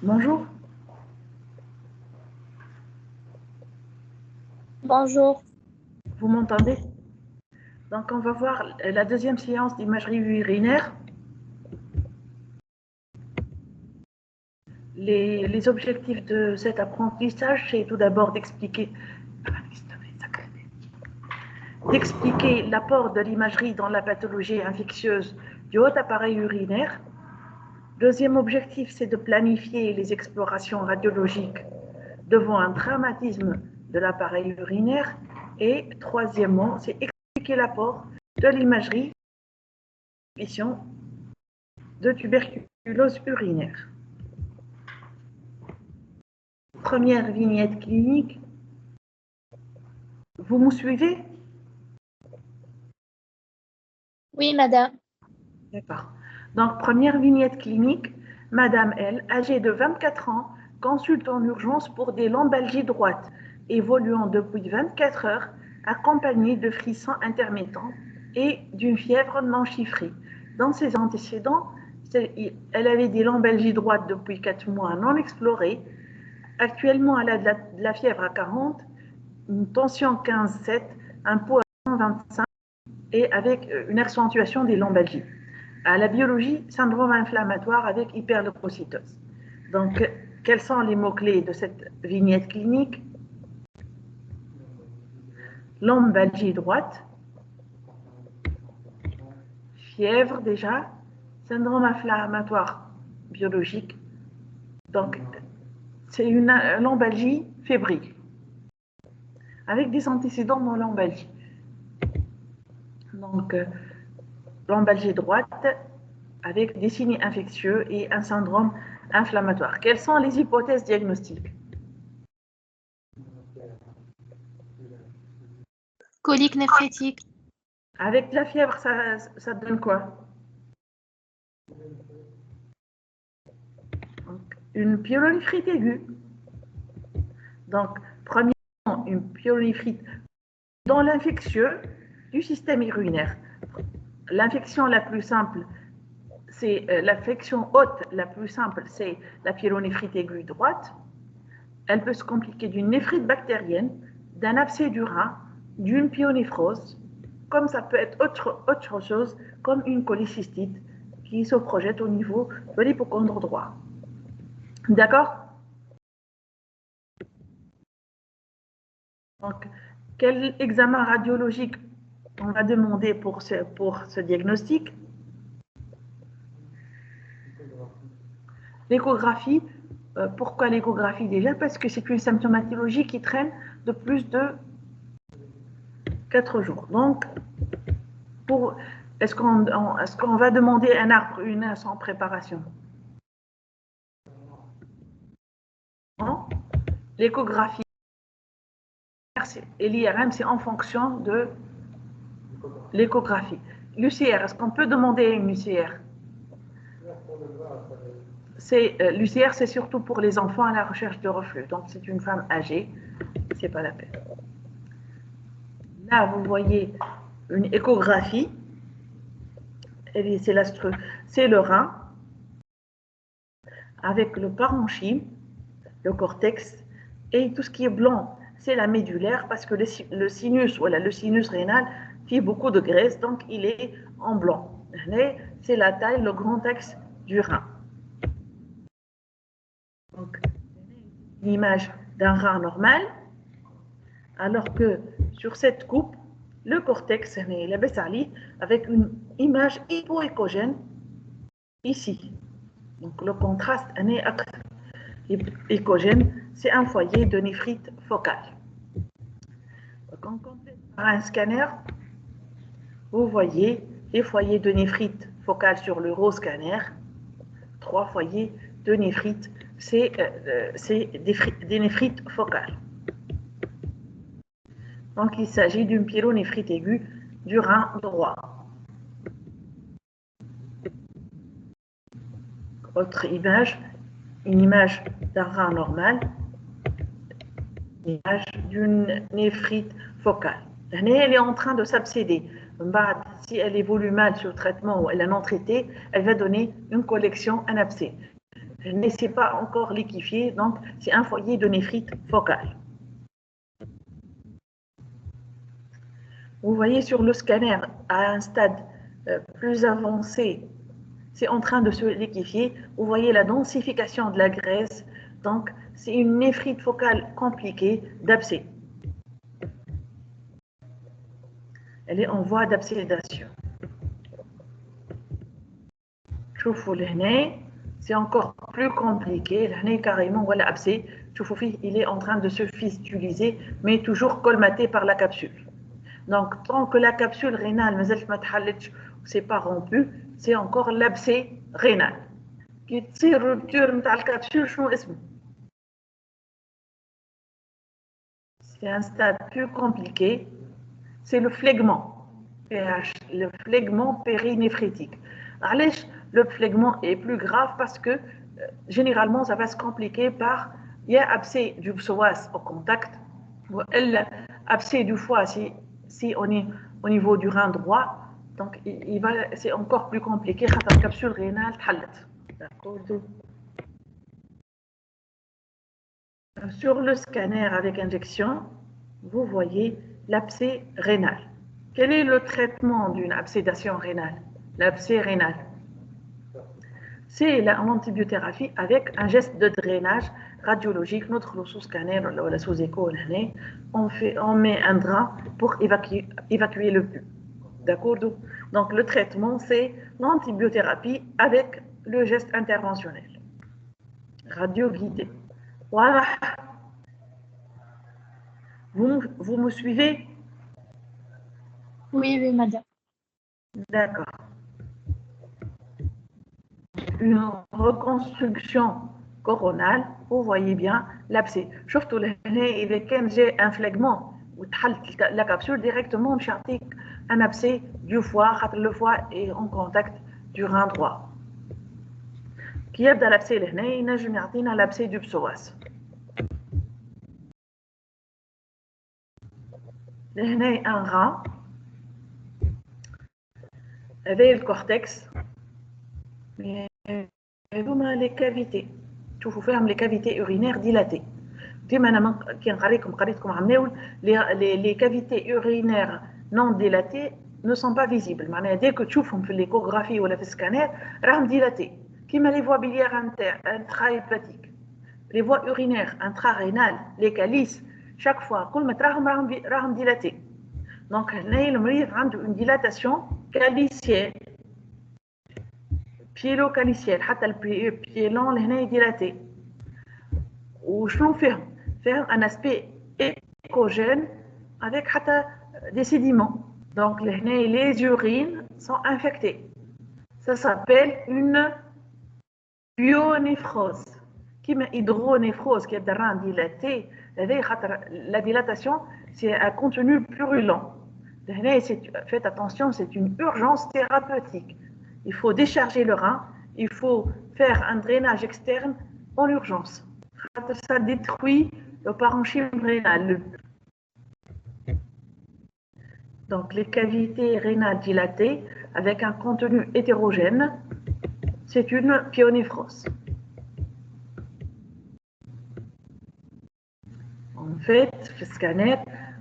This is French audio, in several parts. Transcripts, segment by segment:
Bonjour, Bonjour. vous m'entendez? Donc, on va voir la deuxième séance d'imagerie urinaire. Les objectifs de cet apprentissage, c'est tout d'abord d'expliquer l'apport de l'imagerie dans la pathologie infectieuse du haut appareil urinaire. Deuxième objectif, c'est de planifier les explorations radiologiques devant un traumatisme de l'appareil urinaire. Et troisièmement, c'est expliquer l'apport de l'imagerie de tuberculose urinaire. Première vignette clinique. Vous me suivez? Oui, madame. D'accord. Donc, première vignette clinique. Madame L, âgée de 24 ans, consulte en urgence pour des lombalgies droites, évoluant depuis 24 heures, accompagnée de frissons intermittents et d'une fièvre non chiffrée. Dans ses antécédents, elle avait des lombalgies droites depuis 4 mois non explorées. Actuellement, elle a de la fièvre à 40, une tension 15,7, un poids à 125 et avec une accentuation des lombalgies. À la biologie, syndrome inflammatoire avec hyperleucocytose. Donc, quels sont les mots-clés de cette vignette clinique? Lombalgie droite, fièvre déjà, syndrome inflammatoire biologique. Donc, c'est une lombalgie fébrile avec des antécédents de lombalgie. Donc, lombalgie droite avec des signes infectieux et un syndrome inflammatoire. Quelles sont les hypothèses diagnostiques? Colique néphrétique. Avec la fièvre, ça donne quoi? Donc, une pyélonéphrite aiguë. Donc, premièrement, une pyélonéphrite dans l'infectieux du système urinaire. L'infection la plus simple, c'est l'infection haute la plus simple, c'est la pyélonéphrite aiguë droite. Elle peut se compliquer d'une néphrite bactérienne, d'un abcès du rein, d'une pyélonéphrose, comme ça peut être autre chose, comme une cholécystite qui se projette au niveau de l'hypocondre droit. D'accord? Donc, quel examen radiologique on va demander pour ce diagnostic? L'échographie. Pourquoi l'échographie déjà? Parce que c'est une symptomatologie qui traîne de plus de 4 jours. Donc, est-ce qu'on va demander un arbre urinaire sans préparation? Non. L'échographie et l'IRM, c'est en fonction de l'échographie. L'UCR, est-ce qu'on peut demander une UCR? L'UCR, c'est surtout pour les enfants à la recherche de reflux. Donc, c'est une femme âgée, c'est pas la peine. Là, vous voyez une échographie. C'est le rein avec le parenchyme, le cortex, et tout ce qui est blanc, c'est la médullaire parce que le sinus, voilà, le sinus rénal fait beaucoup de graisse, donc il est en blanc. C'est la taille, le grand axe du rein. Donc, une image d'un rein normal, alors que sur cette coupe, le cortex est baissali avec une image hypoéchogène ici. Donc, le contraste est échogène, c'est un foyer de néphrite focale. Donc, on complète par un scanner, vous voyez les foyers de néphrite focale sur l'euroscanner, 3 foyers de néphrite, c'est des néphrites focales. Donc, il s'agit d'une pyélonéphrite aiguë du rein droit. Autre image, une image d'un rein normal, une image d'une néphrite focale. Elle est en train de s'abséder. Si elle évolue mal sur le traitement ou elle est non traitée, elle va donner une collection, un abcès. Mais ce n'est pas encore liquéfié, donc c'est un foyer de néphrite focale. Vous voyez sur le scanner, à un stade plus avancé, c'est en train de se liquéfier. Vous voyez la densification de la graisse. Donc, c'est une néphrite focale compliquée d'abcès. Elle est en voie d'abcédation. C'est encore plus compliqué. Carrément, voilà, abcès. Il est en train de se fistuliser, mais toujours colmaté par la capsule. Donc, tant que la capsule rénale n'est pas rompue, c'est encore l'abcès rénal. Qui tire rupture de la capsule, c'est un stade plus compliqué. C'est le phlegmon, le phlegmon périnéphritique. Le phlegmon est plus grave parce que généralement, ça va se compliquer par il y a abcès du psoas au contact, ou l'abcès du foie si on est au niveau du rein droit. Donc, c'est encore plus compliqué. La capsule rénale d'accord. Sur le scanner avec injection, vous voyez l'abcès rénal. Quel est le traitement d'une abcédation rénale? L'abcès rénal, c'est l'antibiothérapie avec un geste de drainage radiologique. Notre sous-scanner ou la sous-écho, on met un drap pour évacuer le pus. D'accord? Donc, le traitement, c'est l'antibiothérapie avec le geste interventionnel. Radio guidée. Voilà. Vous me suivez? Oui, madame. D'accord. Une reconstruction coronale, vous voyez bien l'abcès. شفتوا لهنا إذا كان جاء un phlegmon وتحلت la capsule directement مش يعطيك un abcès du foie خاطر le foie est en contact du rein droit. كي يبدا l'abcès لهنا ينجم يعطينا l'abcès du psoas. لهنا un rein avec le cortex. هذوما les cavités. تشوفوا فيهم les cavités urinaires dilatées. ديما انا كي قريتكم عمناول les cavités urinaires non dilatées ne sont pas visibles. معناها dès que تشوفهم في l'échographie ولا في السكانير راهم dilatés. كيما les voies biliaires intra-hépatiques, les voies urinaires intra-rénales, les calices, chaque fois كل ما تراهم راهم dilatés. Donc هنا المريض عنده une dilatation calicienne. Piélo-caliciel, حتى البيلون لهنا dilaté. وشنو فيهم un aspect écogène avec حتى des sédiments. Donc les urines sont infectées. Ça s'appelle une pyonéphrose. كيما hydronéphrose qui est un rein dilaté. La dilatation, c'est un contenu purulent. Faites attention, c'est une urgence thérapeutique. Il faut décharger le rein, il faut faire un drainage externe en urgence. Ça détruit le parenchyme rénal. Donc les cavités rénales dilatées avec un contenu hétérogène, c'est une pyonéphrose. En fait, le scanner,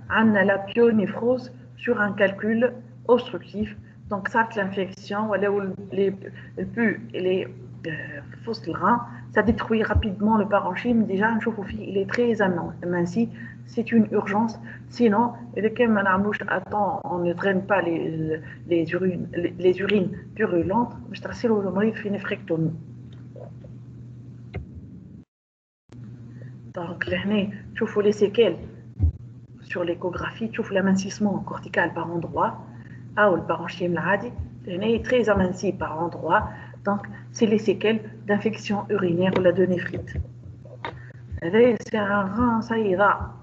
on a la pyonéphrose sur un calcul obstructif. Donc, ça, l'infection, le pus et les fausses de rein, ça détruit rapidement le parenchyme. Déjà, un chauffe-fille, il est très aminci. C'est une urgence. Sinon, on ne draine pas les urines purulentes. Je trace le mari fait une néphrectomie. Donc, là, tu vois les séquelles sur l'échographie, tu vois l'amincissement cortical par endroit. Le parenchyme est très aminci par endroit, donc c'est les séquelles d'infection urinaire ou la de néphrite. C'est un rein, ça y va,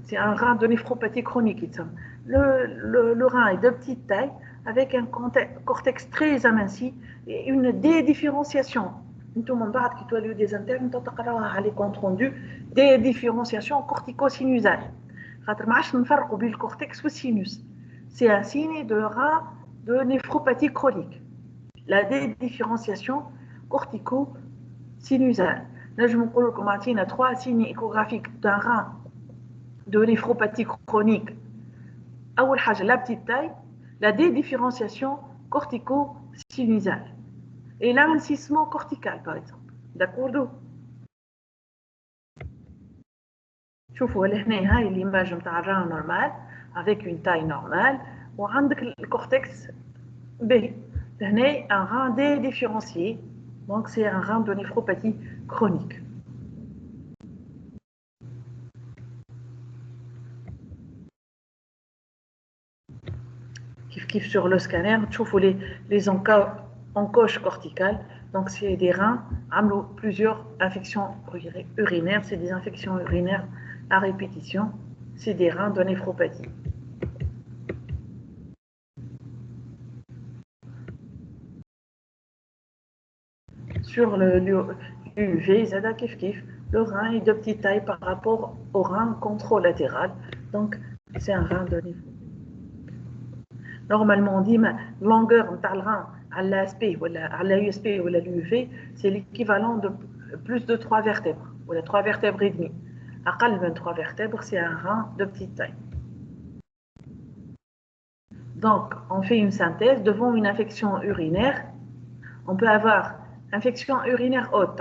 c'est un rein de néphropathie chronique. Le rein est de petite taille avec un cortex très aminci et une dédifférenciation. Tout le monde qui doit lui des internes, les comptes rendus, des différenciations cortico-sinusales. Le cortex ou sinus. C'est un signe de rein de néphropathie chronique. La dédifférenciation sinusale. نجم نقول لكم عطينا 3 signes échographiques d'un rein de néphropathie chronique. أول حاجة la petite taille, la dédifférenciation cortico-sinusale et l'amincissement cortical par exemple. D'accord. شوفوا لهنا هاي l'image نتاع الران normal avec une taille normale وعندك الكورتكس باهي. لهنا un rein dédifférencié, donc c'est un rein de néphropathie chronique. Kif sur le scanner, تشوفوا les encoches corticales. Donc c'est des reins عملوا plusieurs infections urinaires, c'est des infections urinaires à répétition, c'est des reins de néphropathie. Sur le UV, zada kif, le rein est de petite taille par rapport au rein contralatéral, donc c'est un rein de néphropathie. Normalement on dit la longueur de le rein à l'ASP ou à l'USP ou à l'UV, c'est l'équivalent de plus de 3 vertèbres ou de 3 vertèbres et demi. À 23 vertèbres, c'est un rein de petite taille. Donc, on fait une synthèse devant une infection urinaire. On peut avoir infection urinaire haute,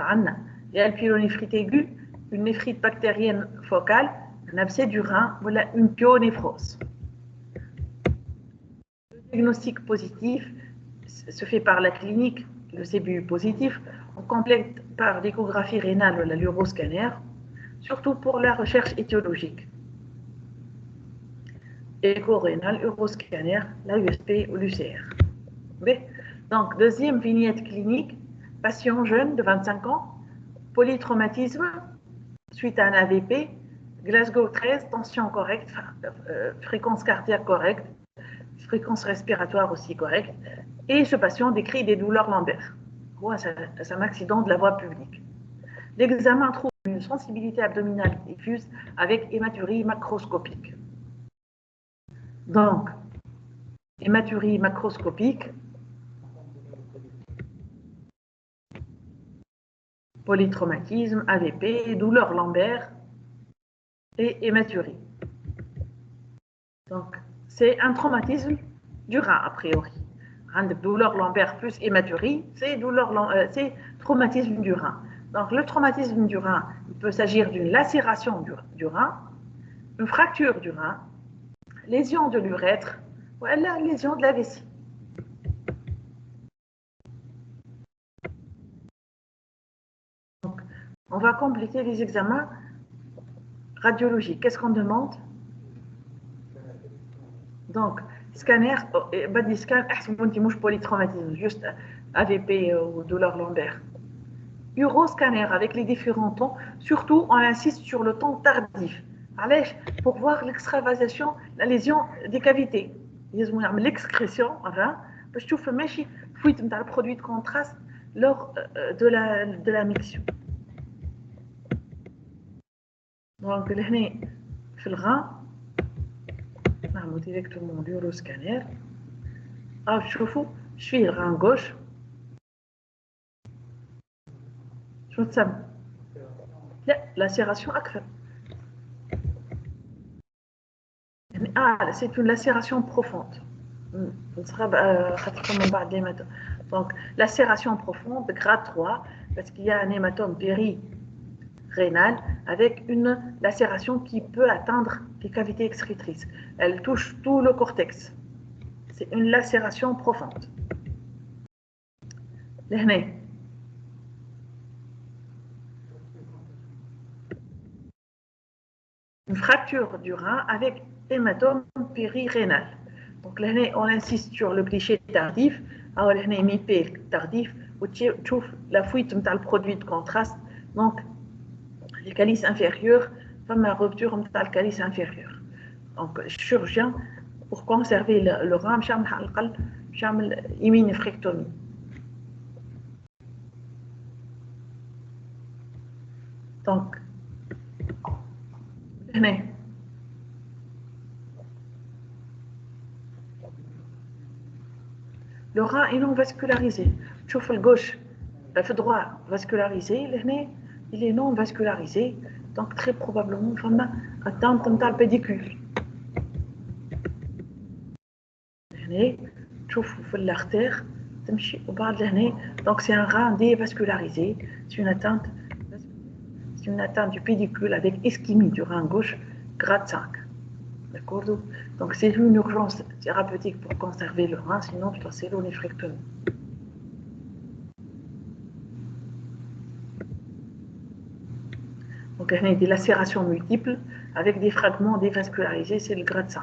il y a le pyélonéphrite aiguë, une néphrite bactérienne focale, un abcès du rein ou une pyonéphrose. Le diagnostic positif se fait par la clinique, le CBU positif, on complète par l'échographie rénale ou l'uroscanner, surtout pour la recherche étiologique. Écho rénal, uroscanner, l'AUSP ou l'UCR. Donc, deuxième vignette clinique, patient jeune de 25 ans, polytraumatisme suite à un AVP, Glasgow 13, tension correcte, fréquence cardiaque correcte, fréquence respiratoire aussi correcte, et ce patient décrit des douleurs lombaires. C'est un accident de la voie publique. L'examen trouve une sensibilité abdominale diffuse avec hématurie macroscopique. Donc, hématurie macroscopique, polytraumatisme, AVP, douleur lombaire et hématurie. Donc, c'est un traumatisme du rein a priori. Douleur lombaire plus hématurie, c'est traumatisme du rein. Donc, le traumatisme du rein, il peut s'agir d'une lacération du rein, une fracture du rein, lésion de l'urètre, ou la lésion de la vessie. Donc, on va compléter les examens radiologiques. Qu'est-ce qu'on demande? Donc, scanner, badi scan, mouche polytraumatisme, juste AVP ou douleur lombaire. Uroscanner avec les différents temps, surtout on insiste sur le temps tardif. Pour voir l'extravasation, la lésion des cavités. L'excrétion, je trouve que je fuite dans le produit de contraste lors de la miction. Donc, le rein, نعمل directement l'uroscanner. شوفوا شويه الران gauche. شو تسمى؟ لا lacération أكثر. C'est une lacération profonde. Donc, lacération profonde, grade 3, parce qu'il y a un hématome péri-rénal avec une lacération qui peut atteindre les cavités excrétrices. Elle touche tout le cortex. C'est une lacération profonde. Une fracture du rein avec hématome péri-rénal. Donc là, on insiste sur le cliché tardif. Alors là, MIP tardif, où tu trouves la fuite de le produit de contraste. Donc, les calices inférieurs, comme la rupture de le calice inférieur. Donc, chirurgien, pour conserver le rein, je fais une héminéphrectomie. Donc, le rein est non vascularisé. Tu vois le gauche, Le droit vascularisé, il est non vascularisé. Donc, très probablement, il y a atteinte de la pédicule. Tu vois l'artère, donc c'est un rein dévascularisé. C'est une atteinte du pédicule avec ischémie du rein gauche, grade 5. D'accord. Donc c'est une urgence thérapeutique pour conserver le rein, sinon tu dois sceller les néphrectomie. Donc il y a des lacérations multiples avec des fragments dévascularisés, c'est le grade 5.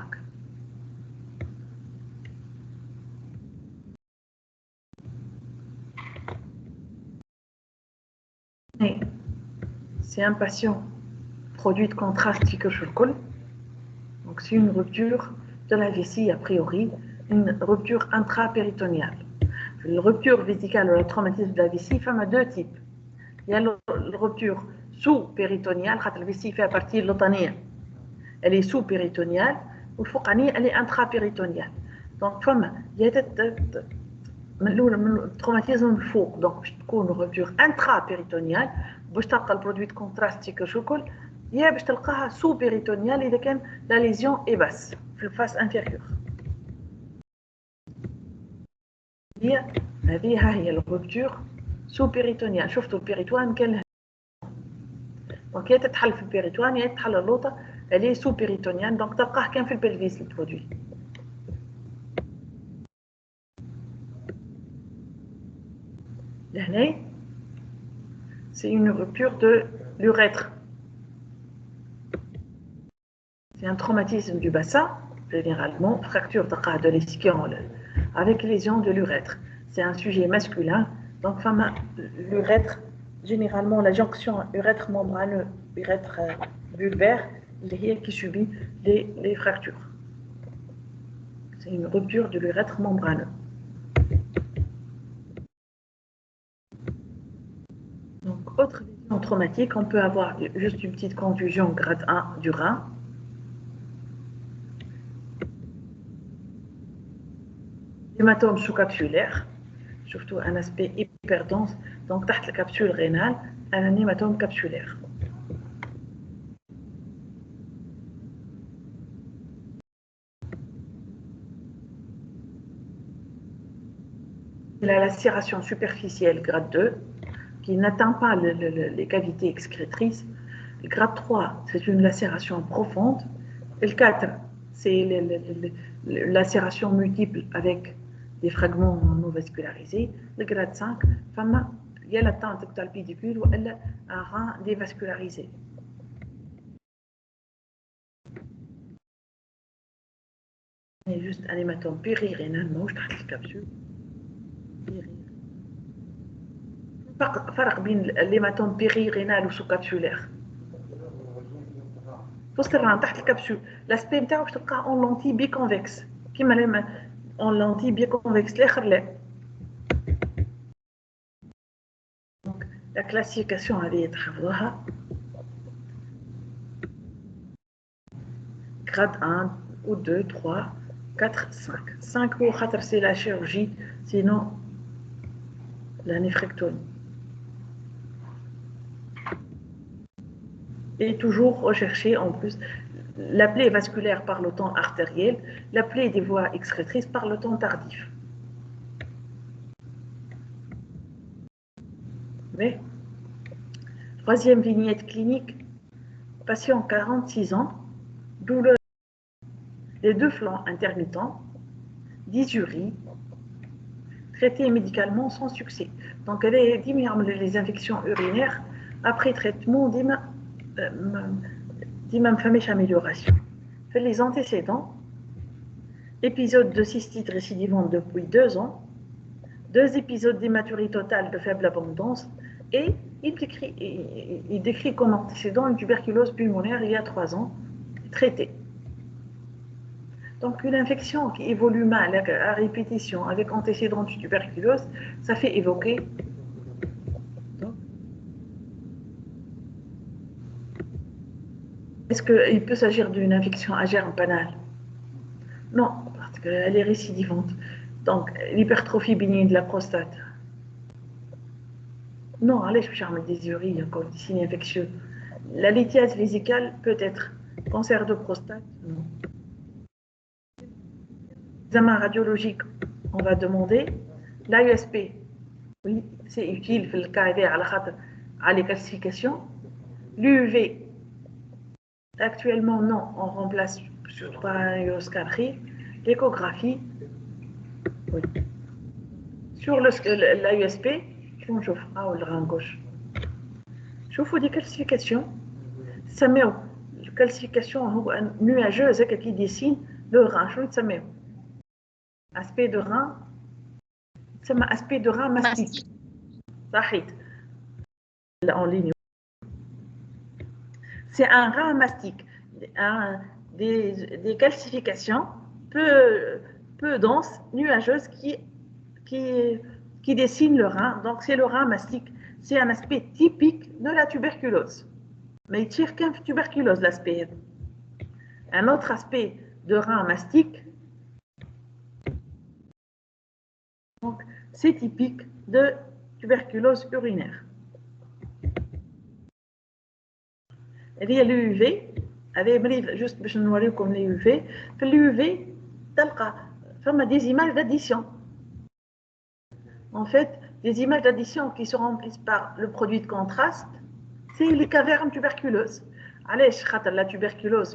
Et c'est un patient produit de contraste col. Donc c'est une rupture de la vessie a priori, une rupture intrapéritoniale. La rupture vésicale ou le traumatisme de la vessie, il y a deux types. Il y a la rupture sous-péritoniale, la vessie fait partie de l'otanie. Elle est sous-péritoniale, ou le elle est intrapéritoniale. Donc il y a le traumatisme faux, donc une rupture intrapéritoniale, باش تلقى البرودوي دو كونتراست شوكول يا باش تلقاها سو بيريتونيال اذا كان لا ليزيون اي باس في الفاس انفيريور. هي الرupture سو بيريتونيال. شفتوا البيريتوان كان دونك يا تتحل في البيريتوان يا تتحل اللوطه اللي سو بيريتونيال، دونك تلقاه كان في البلفيس البرودوي. لهنا c'est une rupture de l'urètre. C'est un traumatisme du bassin, généralement, fracture de l'ischio avec lésion de l'urètre. C'est un sujet masculin, donc l'urètre, généralement la jonction urètre membraneux, urètre vulvaire, qui subit les fractures. C'est une rupture de l'urètre membraneux. Donc, autre lésion traumatique, on peut avoir juste une petite contusion grade 1 du rein. Hématome sous-capsulaire, surtout un aspect hyper dense, donc تحت la capsule rénale, un hématome capsulaire. Il a la lacération superficielle grade 2 qui n'atteint pas les cavités excrétrices. Le grade 3, c'est une lacération profonde. Et le 4, c'est la lacération multiple avec des fragments non vascularisés. Le grade 5, il y a l'atteinte de la pédicule ou un rein dévascularisé. Il y a juste un hématome périrénal, je traite la capsule. فرق بين الهيماتوم بيريرينال وسو-كابسولير. وسط الران تحت الكبسول لاسبي نتاعو باش تلقاه اون لونتي بي كونفكس كيما لما اون لونتي بي كونفكس الاخر لا. دونك لا كلاسيفيكاسيون هذه تحفظوها. grade 1 ou 2 3 4 5 5 هو خاطر سي لا chirurgie sinon la néphrectomie. Et toujours rechercher en plus la plaie vasculaire par le temps artériel, la plaie des voies excrétrices par le temps tardif. Mais, troisième vignette clinique, patient 46 ans, douleur des deux flancs intermittents, dysurie, traité médicalement sans succès. Donc, elle est dit les infections urinaires après traitement d'imam famille amélioration. Fait les antécédents, épisode de cystite récidivante depuis 2 ans, 2 épisodes d'hématurie totale de faible abondance, et il décrit comme antécédent une tuberculose pulmonaire il y a 3 ans, traitée. Donc une infection qui évolue mal à répétition avec antécédent de tuberculose, ça fait évoquer. Est-ce qu'il peut s'agir d'une infection à germe banale? Non, parce qu'elle est récidivante. Donc, l'hypertrophie bénigne de la prostate. Non, allez, je vais faire des urines, encore des signes infectieux. La lithiase vésicale peut être cancer de prostate, non. Examen radiologique, on va demander. L'AUSP, oui, c'est utile في الكارير على خاطر على les calcifications. L'UV, actuellement non, on remplace par un uroscannerie. L'échographie, oui. Sur l'AUSP, on chauffe, ah, le rein gauche. شوفوا des calcifications. سميو الكالسيفيكاسيون هو nuageuse qui dessine le rein. شنو تسميو؟ aspect de rein. تسمى aspect de rein mastique. صحيت. En ligne. C'est un rein mastique. Des calcifications peu denses, nuageuses qui dessinent le rein. Donc c'est le rein mastique. C'est un aspect typique de la tuberculose. Mais il tire qu'un tuberculose l'aspect. Un autre aspect de rein mastique, donc c'est typique de tuberculose urinaire. Il y a l'UV, juste pour nous montrer comme l'UV. L'UV, il y a des images d'addition. En fait, les images d'addition qui se remplissent par le produit de contraste, c'est les cavernes tuberculeuses. La tuberculose,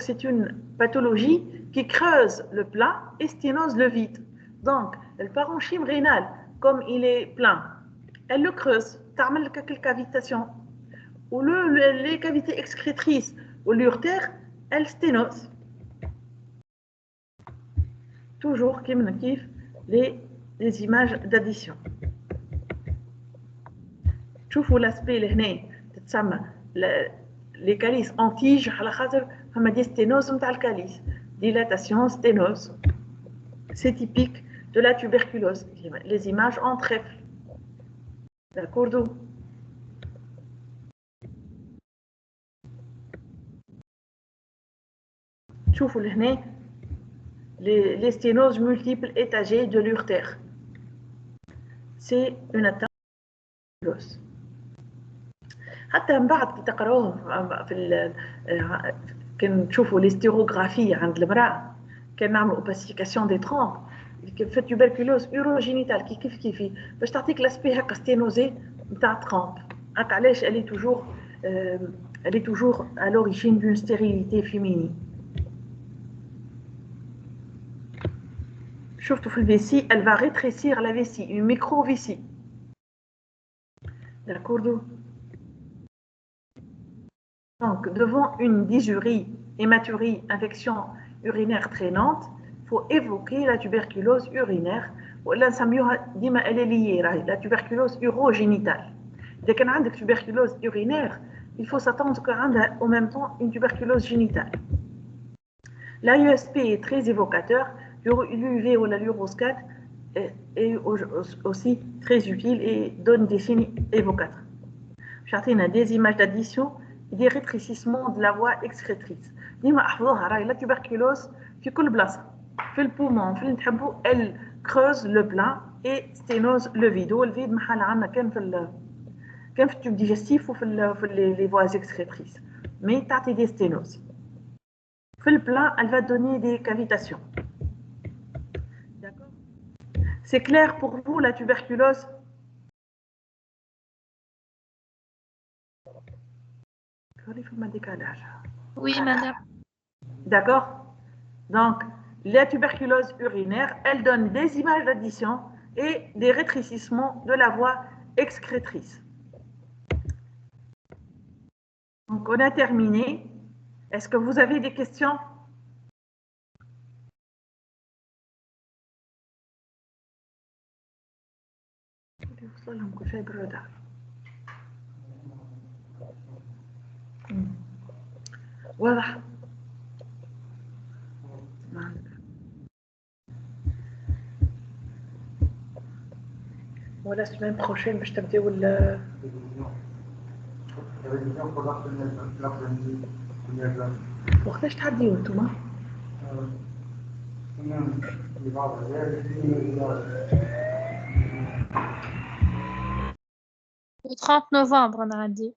c'est une pathologie qui creuse le plat et sténose le vide. Donc, le parenchyme rénal, comme il est plein, elle le creuse, تعمل quelques cavitations. Ou les cavités excrétrices ou l'urtère, elles sténosent. Toujours les images d'addition. شوفوا l'aspect هنا تتسمى les calices en tige على خاطر فما دي sténose نتاع الكاليس. Dilatation, sténose. C'est typique de la tuberculose. Les images en trèfle. D'accord. شوفوا لهنا les sténoses multiples étagées de l'urtère. C'est une atteinte de l'os. حتى من بعد كي تقراوه في كان تشوفوا الاستيروغرافي عند المرأة كان نعملوا اوباسيفيكاسيون دي ترومب في التوبركلوز يوروجينيتال كيفي باش تعطيك لاسبي هكا ستينوزي نتاع ترومب. هكا علاش elle est toujours à l'origine d'une stérilité féminine. شفتوا في الفيسي elle va rétrécir la vessie, une micro-vessie. D'accord. Donc, devant une dysurie, hématurie, infection urinaire traînante, il faut évoquer la tuberculose urinaire. Elle est liée, la tuberculose urogénitale. Dès qu'on a une tuberculose urinaire, il faut s'attendre qu'elle ait en même temps une tuberculose génitale. L'AUSP est très évocateur. L'UV ou l'uroscat est aussi très utile et donne des signes évocateurs. J'attends des images d'addition et des rétrécissements de la voie excrétrice. ديما احفظوها راهي لا tuberculose في كل بلاصه في البومون في اللي تحبوا elle creuse le plat et sténose le vide. والفيد محل عندنا كان في التوب ديجستيف وفي les voies excrétrices. Mais تعطي des sténoses. في البلا elle va donner des cavitations. D'accord. C'est clair pour vous la tuberculose? Oui, madame. D'accord. Donc, la tuberculose urinaire, elle donne des images d'addition et des rétrécissements de la voie excrétrice. Donc, on a terminé. Est-ce que vous avez des questions? واضح. ولا semaine prochaine باش تبداو وقتاش تعديو نتوما؟ Le 30 novembre, on a dit.